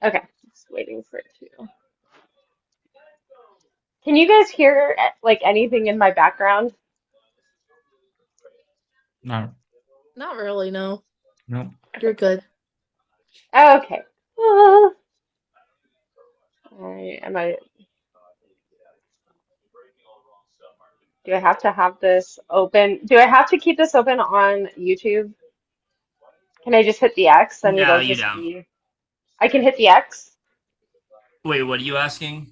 Okay, just waiting for it to. Can you guys hear like anything in my background? No, Not really, no. no. You're Okay. good. Okay. Am I? Do I have to have this open? Do I have to keep this open on YouTube? Can I just hit the X and No, it'll you just don't. be? I can hit the X. Wait, what are you asking?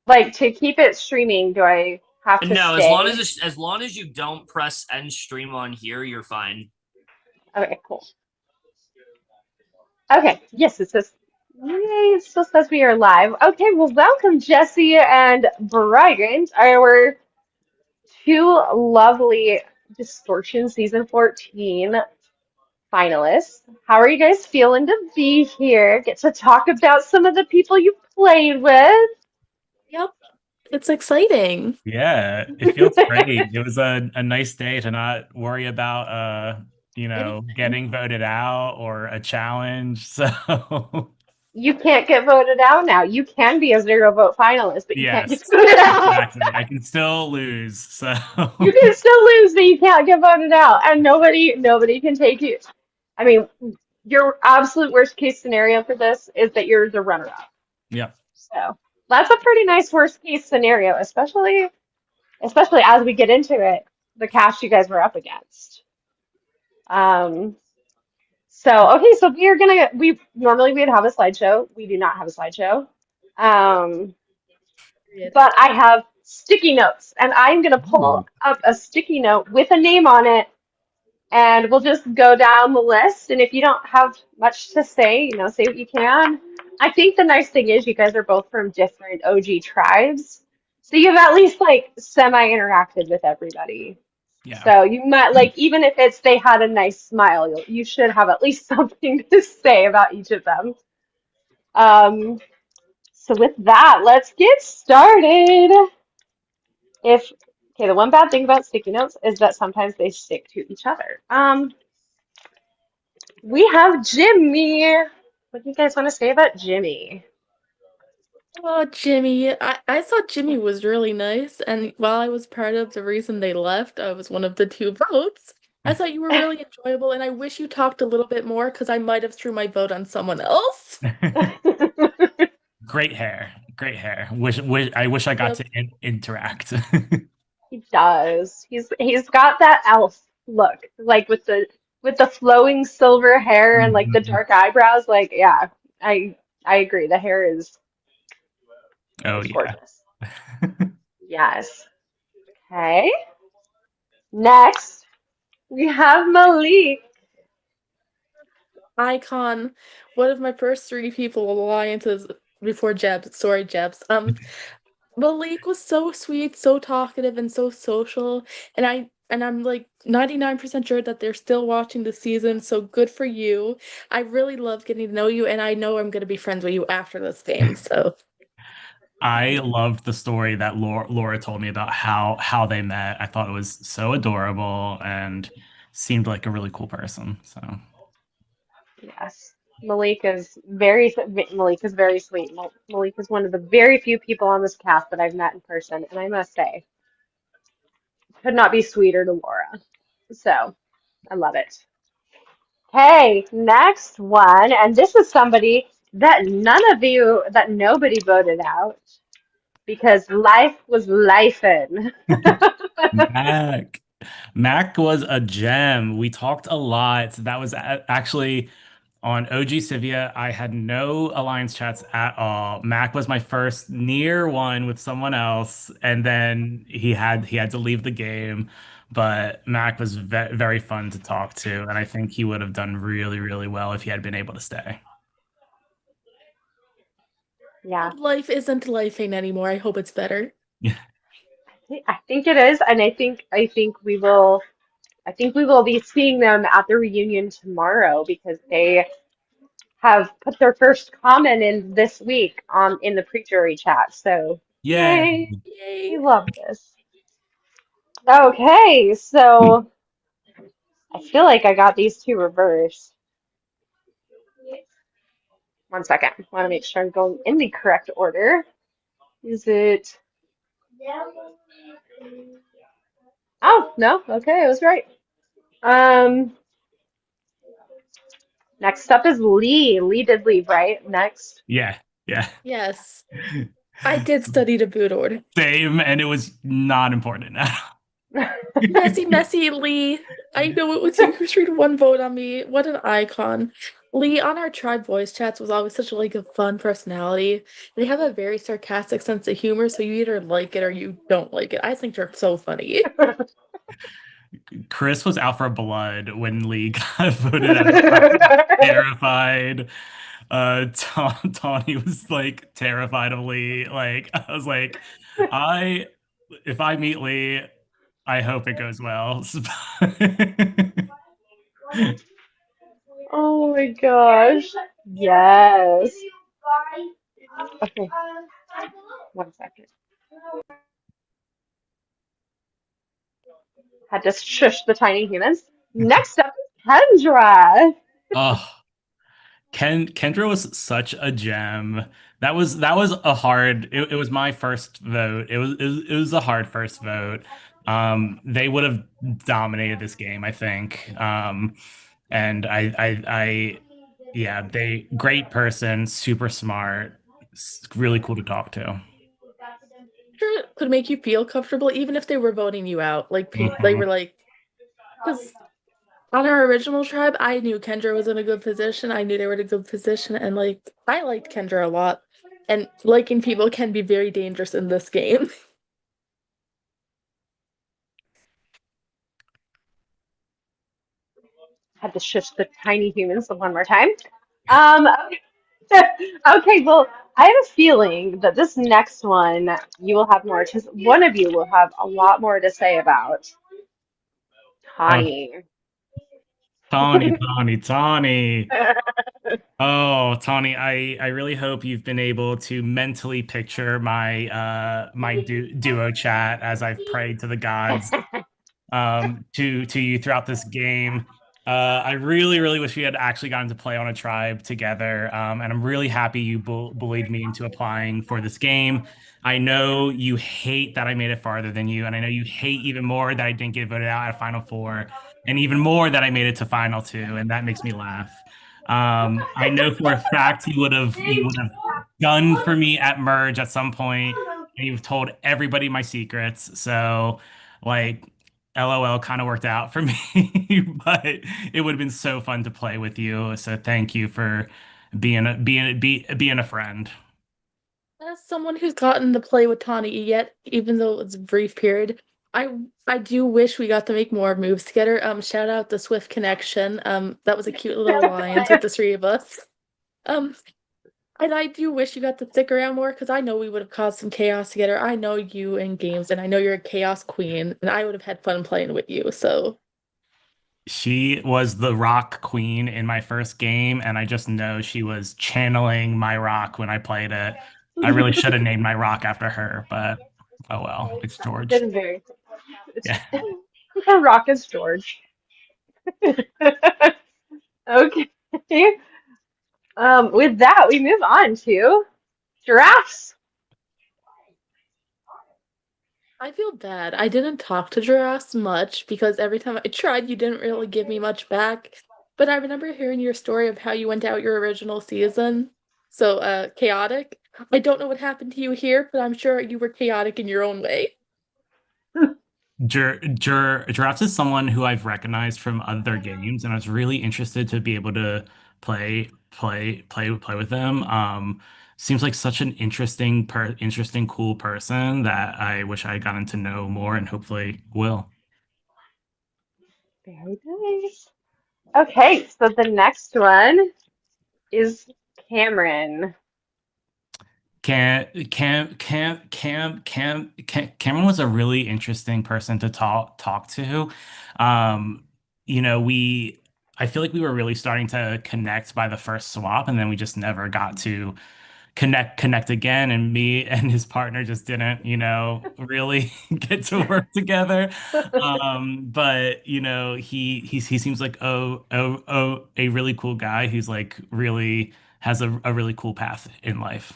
Like to keep it streaming, do I have to No, as long as stay? as long as you don't press end stream on here, you're fine. Okay, cool. Okay, yes, it says, yay, it still says we are live. Okay, well, welcome, Jesse and Brian, our two lovely Distortion Season 14 finalists. How are you guys feeling to be here? Get to talk about some of the people you played with. Yep, it's exciting. Yeah, it feels great. It was a nice day to not worry about Anything. getting voted out or a challenge. So You can't get voted out now. You can be a zero vote finalist, but you can't get yes, voted out. exactly. I can still lose. So You can still lose, but you can't get voted out, and nobody can take you. I mean, your absolute worst case scenario for this is that you're the runner up. yeah. So that's a pretty nice worst case scenario, especially as we get into it, the cast you guys were up against. Um, so we normally we'd have a slideshow. We do not have a slideshow. Um, Period. but I have sticky notes, and I'm gonna pull Ooh. up a sticky note with a name on it, and we'll just go down the list. And if you don't have much to say, say what you can. I think the nice thing is you guys are both from different OG tribes, so you've at least like semi interacted with everybody. Yeah. So you might like even if it's they had a nice smile, you should have at least something to say about each of them. Um, so with that, let's get started. If okay, the one bad thing about sticky notes is that sometimes they stick to each other. We have Jimmy. What do you guys want to say about Jimmy? Oh, Jimmy. I thought Jimmy was really nice, and while I was part of the reason they left, I was one of the two votes. I thought you were really enjoyable, and I wish you talked a little bit more because I might have threw my vote on someone else. Great hair. Great hair. I wish I got Yep. to interact. He does. He's got that elf look, like with the flowing silver hair and like the Mhm. dark eyebrows. Like, yeah, I agree. The hair Oh is yeah. gorgeous. Yes. Okay. Next, we have Malik. Icon, one of my first three people alliances before Jebs. Sorry, Jebs. Malik was so sweet, so talkative, and so social, and I'm like 99% sure that they're still watching the season, so good for you. I really love getting to know you, and I know I'm gonna be friends with you after this game, so I loved the story that Laura told me about how they met. I thought it was so adorable and seemed like a really cool person. So Yes. Malik is very sweet. Malik is one of the very few people on this cast that I've met in person, and I must say, could not be sweeter to Laura. So I love it. Okay, next one, and this is somebody that nobody voted out because life was lifing. Mac. Mac was a gem. We talked a lot. That was actually on OG Civia. I had no alliance chats at all. Mac was my first near one with someone else, and then he had to leave the game. But Mac was very fun to talk to, and I think he would have done really, really well if he had been able to stay. Yeah, life isn't lifing anymore. I hope it's better. I think it is, and I think we will be seeing them at the reunion tomorrow because they have put their first comment in this week on in the pre-jury chat. So Yeah. yay, we Yay. love this. Okay, so I feel like I got these two reversed. One second. I want to make sure I'm going in the correct order. Is it? Oh, no. Okay, I was right. Um, Next up is Lee. Lee did leave, right? Next. Yeah, yeah. Yes, I did study to boot order. Same, and it was not important at Messy, messy Lee. I know it was you who threw one vote on me. What an icon. Lee on our tribe voice chats was always such like a fun personality. They have a very sarcastic sense of humor, so you either like it or you don't like it. I think they're so funny. Chris was out for blood when Lee got voted out. I was terrified. Tawny was like terrified of Lee. Like I was like, I if I meet Lee, I hope it goes well. Oh my gosh. Yes. Okay, one second. Had to shush the tiny humans. Next up is Kendra. Oh, Kendra was such a gem. That was a hard. It was my first vote. It was a hard first vote. They would have dominated this game, I think. And yeah, they great person, super smart, really cool to talk to. Sure, it could make you feel comfortable even if they were voting you out. Like they Mhm. were like, because on our original tribe, I knew Kendra was in a good position. I knew they were in a good position, and like I liked Kendra a lot. And liking people can be very dangerous in this game. Had to shush the tiny humans one more time. Um, okay, well, I have a feeling that this next one you will have more, because one of you will have a lot more to say about Uh, Tawny. Tawny. Oh, Tawny, I really hope you've been able to mentally picture my duo chat as I've prayed to the gods to you throughout this game. I really, really wish we had actually gotten to play on a tribe together. And I'm really happy you bullied me into applying for this game. I know you hate that I made it farther than you, and I know you hate even more that I didn't get voted out at Final Four, and even more that I made it to Final Two, and that makes me laugh. I know for a fact you would have done for me at Merge at some point, and you've told everybody my secrets. So, like, LOL kind of worked out for me, but it would have been so fun to play with you. So thank you for being a friend. As someone who's gotten to play with Tawny yet, even though it's a brief period, I do wish we got to make more moves together. Shout out the Swift Connection. That was a cute little alliance with the three of us. Um, and I do wish you got to stick around more because I know we would have caused some chaos together. I know you in games, and I know you're a chaos queen, and I would have had fun playing with you. So She was the rock queen in my first game, and I just know she was channeling my rock when I played it. I really should have named my rock after her, but oh well, it's George. Been very. It's Yeah. the Rock is George. Okay. With that, we move on to giraffes. I feel bad. I didn't talk to Giraffes much because every time I tried, you didn't really give me much back. But I remember hearing your story of how you went out your original season. So, chaotic. I don't know what happened to you here, but I'm sure you were chaotic in your own way. Giraffes is someone who I've recognized from other games, and I was really interested to be able to play with them. Seems like such an interesting, cool person that I wish I had gotten to know more, and hopefully will. Very nice. Okay, so the next one is Cameron. Cameron was a really interesting person to talk to. Um, I feel like we were really starting to connect by the first swap, and then we just never got to connect again. And me and his partner just didn't, really get to work together. But he seems like a really cool guy who's like really has a really cool path in life.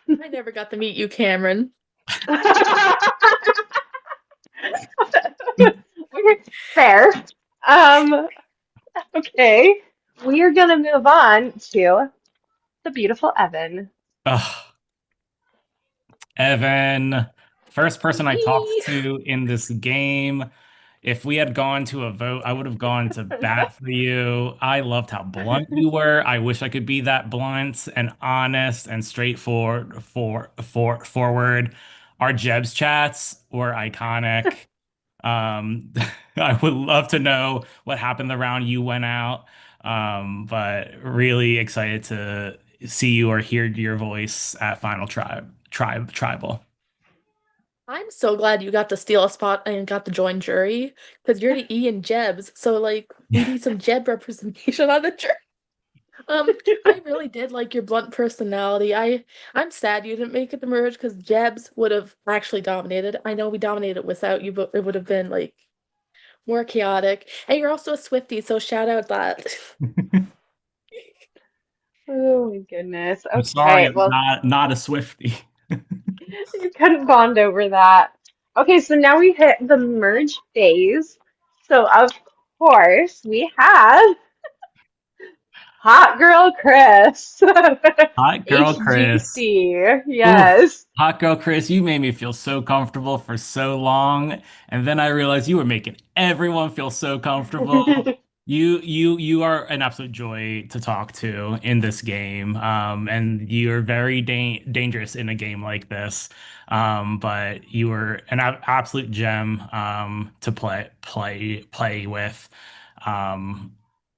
I never got to meet you, Cameron. Okay, fair. Um, okay. We are gonna move on to the beautiful Evan. Ugh, Evan, first person I talked Eee. to in this game. If we had gone to a vote, I would have gone to bat for you. I loved how blunt you were. I wish I could be that blunt and honest and straightforward forward. Our Jeb's chats were iconic. I would love to know what happened the round you went out. But really excited to see you or hear your voice at Final Tribal. I'm so glad you got to steal a spot and got to join jury because you're the E and Jebs, so like we need some Jeb representation on the jury. I really did like your blunt personality. I'm sad you didn't make it to merge because Jebs would have actually dominated. I know we dominated without you, but it would have been like more chaotic. And you're also a Swiftie, so shout out that. Oh my goodness. I'm sorry, Okay, I'm well, not a Swiftie. you couldn't bond over that. Okay, so now we hit the merge phase. So of course we have Hot Girl Chris. Hot girl Chris. HGC. Oof. Yes. Hot girl Chris, you made me feel so comfortable for so long, and then I realized you were making everyone feel so comfortable. You are an absolute joy to talk to in this game, and you're very dangerous in a game like this. But you were an absolute gem to play with. Um,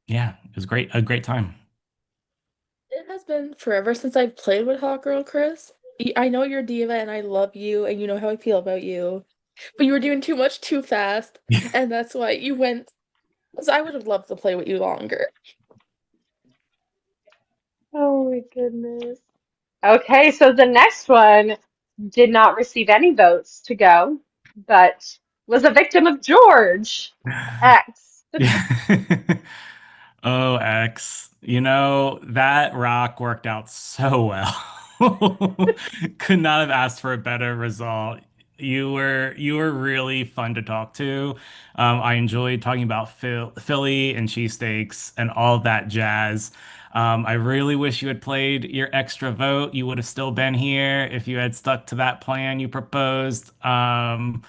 yeah, it was great, a great time. It has been forever since I've played with Hot Girl Chris. I know you're diva and I love you and you know how I feel about you. But you were doing too much too fast, and that's why you went. Because I would have loved to play with you longer. Oh my goodness. Okay, so the next one did not receive any votes to go, but was a victim of George X. Yeah. Oh, X. You know, that rock worked out so well. Could not have asked for a better result. You were really fun to talk to. I enjoyed talking about Philly and cheesesteaks and all that jazz. I really wish you had played your extra vote. You would have still been here if you had stuck to that plan you proposed. But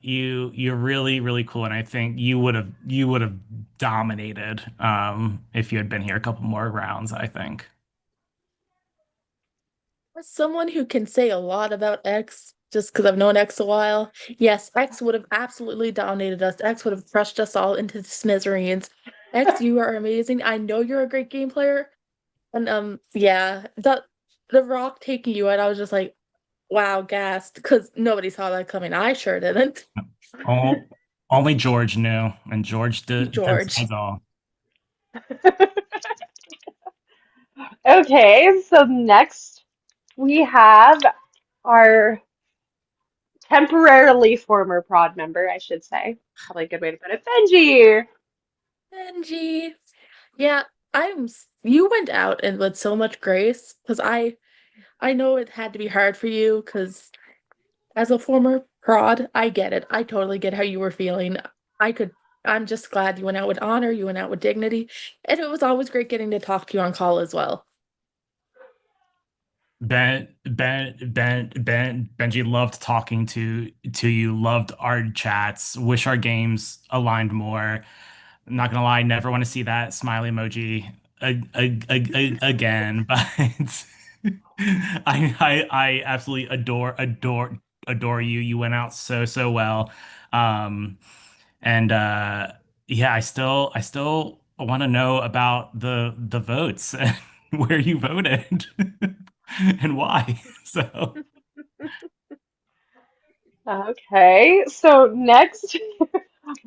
you're really cool, and I think you would have dominated if you had been here a couple more rounds, I think. As someone who can say a lot about X, just because I've known X a while, yes, X would have absolutely dominated us. X would have crushed us all into smithereens. X, you are amazing. I know you're a great game player. And yeah, the Rock taking you out, I was just like, wow, gassed, because nobody saw that coming. I sure didn't. Oh, only George knew, and George George. decides all. Okay, so next we have our temporarily former prod member, I should say. Probably a good way to put it. Benji. Benji. Yeah, you went out and with so much grace because I know it had to be hard for you because as a former prod, I get it. I totally get how you were feeling. I could I'm just glad you went out with honor, you went out with dignity, and it was always great getting to talk to you on call as well. Benji loved talking to you, loved our chats, wish our games aligned more. I'm not gonna lie, never want to see that smiley emoji again, but I absolutely adore you. You went out so well. Um and yeah, I still want to know about the votes and where you voted and why. So Okay, so next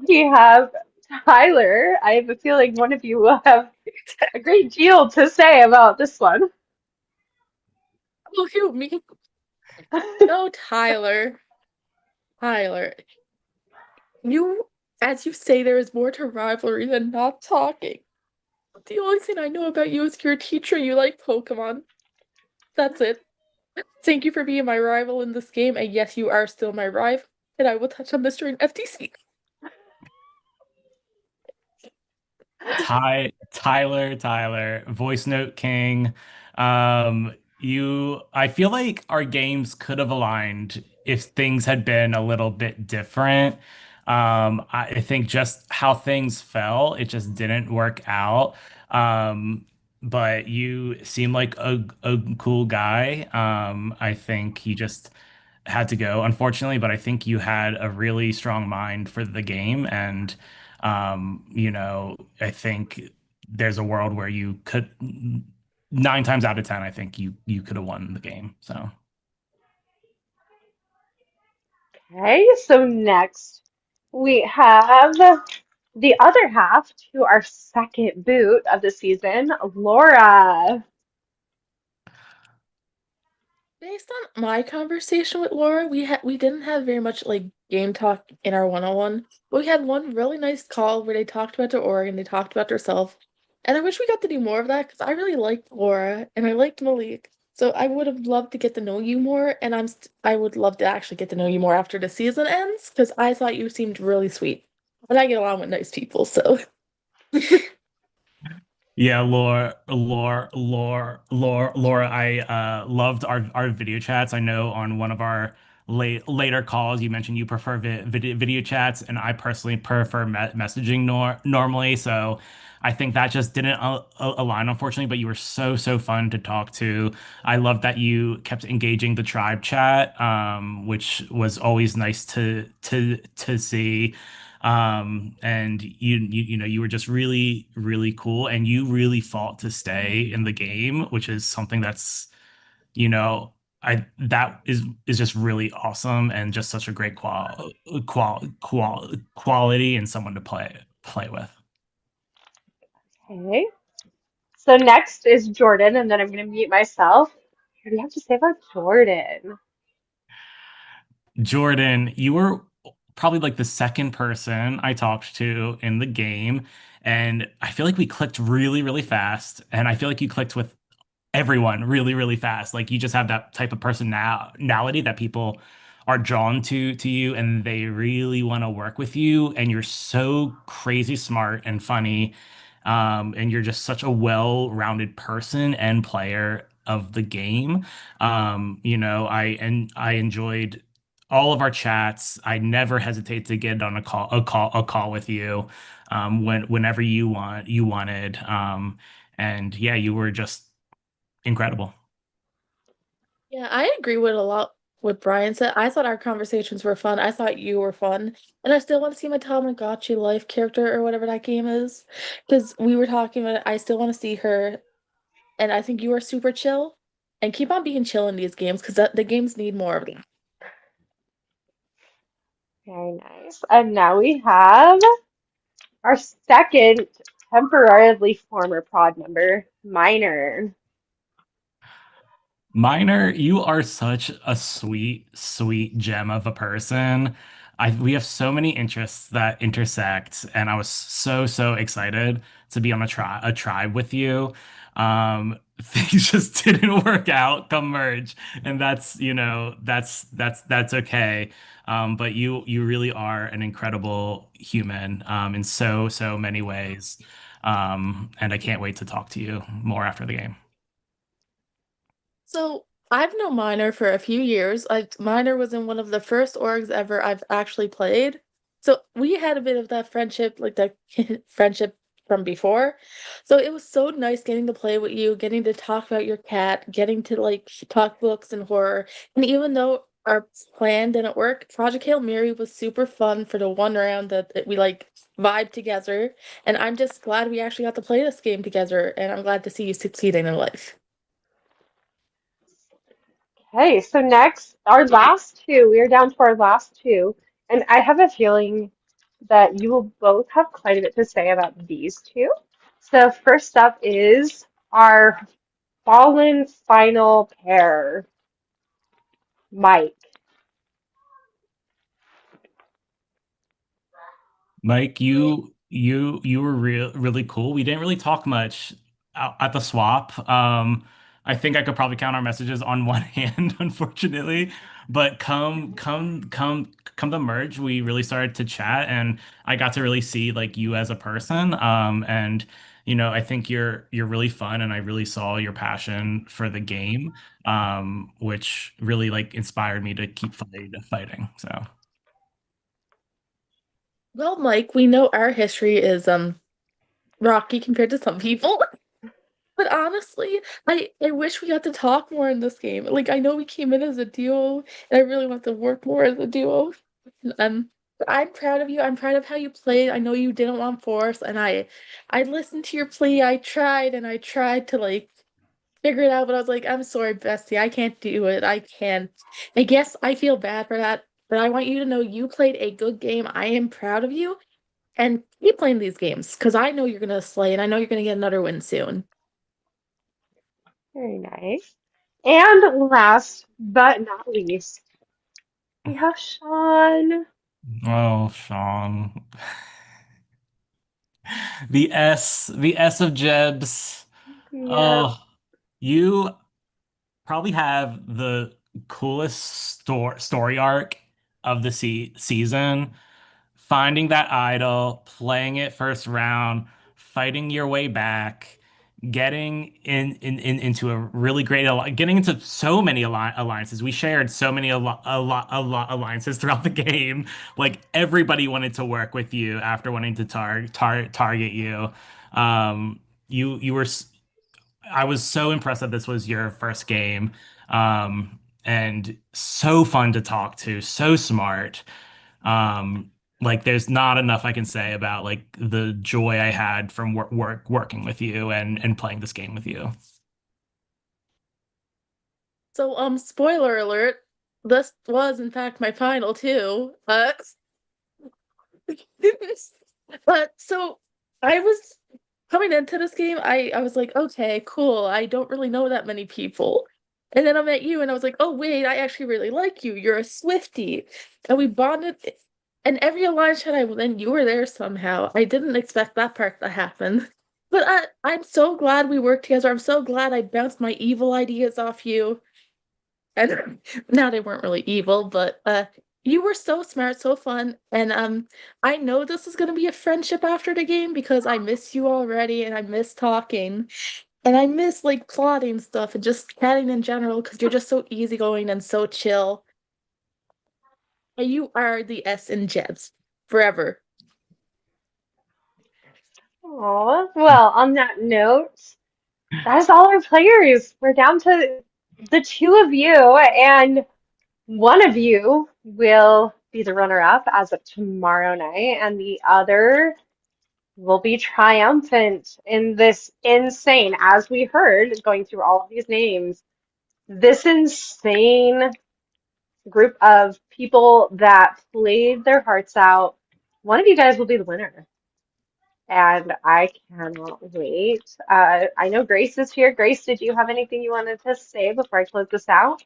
we have Tyler. I have a feeling one of you will have a great deal to say about this one. Oh, who me? Oh, Tyler. Tyler. You. As you say, there is more to rivalry than not talking. The only thing I know about you is you're a teacher, you like Pokemon. That's it. Thank you for being my rival in this game, and yes, you are still my rival, and I will touch on this during FTC. Tyler, voice note king. I feel like our games could have aligned if things had been a little bit different. I think just how things fell, it just didn't work out. But you seem like a cool guy. I think you just had to go, unfortunately, but I think you had a really strong mind for the game. And, I think there's a world where you could, 9 times out of 10, I think you could have won the game. So, Okay, so next we have the other half to our second boot of the season, Laura. Based on my conversation with Laura, we didn't have very much like game talk in our one-on-one. But we had one really nice call where they talked about their org and they talked about themselves. And I wish we got to do more of that because I really liked Laura and I liked Malik. So I would have loved to get to know you more, and I would love to actually get to know you more after the season ends because I thought you seemed really sweet. And I get along with nice people, so yeah, Laura, I loved our video chats. I know on one of our later calls, you mentioned you prefer video chats, and I personally prefer messaging normally. So I think that just didn't align, unfortunately. But you were so fun to talk to. I love that you kept engaging the tribe chat, which was always nice to see. And you were just really cool, and you really fought to stay in the game, which is something that's you know I that is just really awesome, and just such a great quality, and someone to play with. Okay, so next is Jordan, and then I'm going to mute myself. What do you have to say about Jordan? Jordan, you were probably like the second person I talked to in the game, and I feel like we clicked really fast, and I feel like you clicked with everyone really fast. Like you just have that type of personality that people are drawn to you, and they really want to work with you, and you're so crazy smart and funny, and you're just such a well-rounded person and player of the game. I enjoyed all of our chats. I never hesitate to get on a call with you, whenever you wanted. And yeah, you were just incredible. yeah, I agree with a lot what Brian said. I thought our conversations were fun. I thought you were fun. And I still want to see my Tamagotchi life character or whatever that game is. Because we were talking about it. I still want to see her. And I think you are super chill. And keep on being chill in these games because the games need more of them. Very nice. And now we have our second temporarily former prod member, Minor. Minor, you are such a sweet gem of a person. We have so many interests that intersect, and I was so excited to be on a tribe with you. Things just didn't work out come merge, and that's okay. But you really are an incredible human, in so many ways. And I can't wait to talk to you more after the game. So I've known Miner for a few years. Miner was in one of the first orgs ever I've actually played. So we had a bit of that friendship, like that friendship from before. So it was so nice getting to play with you, getting to talk about your cat, getting to like talk books and horror. And even though our plan didn't work, Project Hail Mary was super fun for the one round that we like vibe together. And I'm just glad we actually got to play this game together, and I'm glad to see you succeeding in life. Okay, so next, our last two, we are down to our last two, and I have a feeling that you will both have quite a bit to say about these two. So first up is our fallen final pair, Mike. Mike, you were really cool. We didn't really talk much at the swap. I think I could probably count our messages on one hand, unfortunately. But come the merge, we really started to chat, and I got to really see like you as a person. And I think you're really fun, and I really saw your passion for the game, which really like inspired me to keep fighting. So. Well, Mike, we know our history is rocky compared to some people. But honestly, I wish we got to talk more in this game. Like I know we came in as a duo, and I really want to work more as a duo. But I'm proud of you. I'm proud of how you played. I know you didn't want force, and I listened to your plea. I tried and I tried to like figure it out, but I was like, I'm sorry, Bestie, I can't do it. I can't. I guess I feel bad for that, but I want you to know you played a good game. I am proud of you, and keep playing these games because I know you're gonna slay, and I know you're gonna get another win soon. Very nice. And last but not least, we have Sean. Oh, Sean. The S of Jebs. Yeah. Oh, you probably have the coolest story arc of the season. Finding that idol, playing it first round, fighting your way back, getting into a really great getting into so many alliances. We shared so many alliances throughout the game. Like everybody wanted to work with you after wanting to target you. You were I was so impressed that this was your first game. And so fun to talk to, so smart. Like there's not enough I can say about like the joy I had from working with you and playing this game with you. So, spoiler alert, this was in fact my final too. But so I was coming into this game, I was like, okay, cool. I don't really know that many people. And then I met you and I was like, oh wait, I actually really like you. You're a Swiftie. And we bonded and every alliance chat I went in, you were there somehow. I didn't expect that part to happen. But I'm so glad we worked together. I'm so glad I bounced my evil ideas off you. And now they weren't really evil, but you were so smart, so fun, and I know this is gonna be a friendship after the game because I miss you already, and I miss talking, and I miss like plotting stuff and just chatting in general because you're just so easygoing and so chill. And you are the S in Jebs forever. Aw. Well, on that note, that is all our players. We're down to the two of you, and one of you will be the runner-up as of tomorrow night, and the other will be triumphant in this insane, as we heard, going through all of these names, this insane group of people that played their hearts out. One of you guys will be the winner, and I cannot wait. I know Grace is here. Grace, did you have anything you wanted to say before I close this out?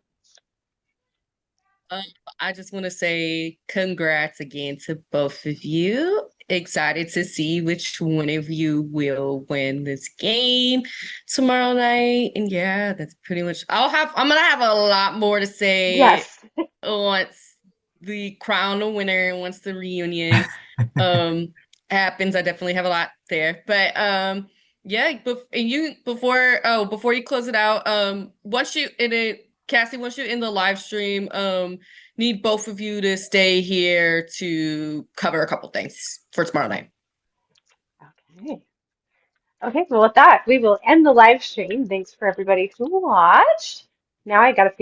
Um, I just want to say congrats again to both of you. Excited to see which one of you will win this game tomorrow night. And yeah, that's pretty much I'm gonna have a lot more to say Yes. once the crown the winner and once the reunion um happens. I definitely have a lot there. But yeah, before you close it out, once you in it Cassie, once you're in the live stream, need both of you to stay here to cover a couple things for tomorrow night. Okay. Okay, well, with that, we will end the live stream. Thanks for everybody who watched. Now I gotta figure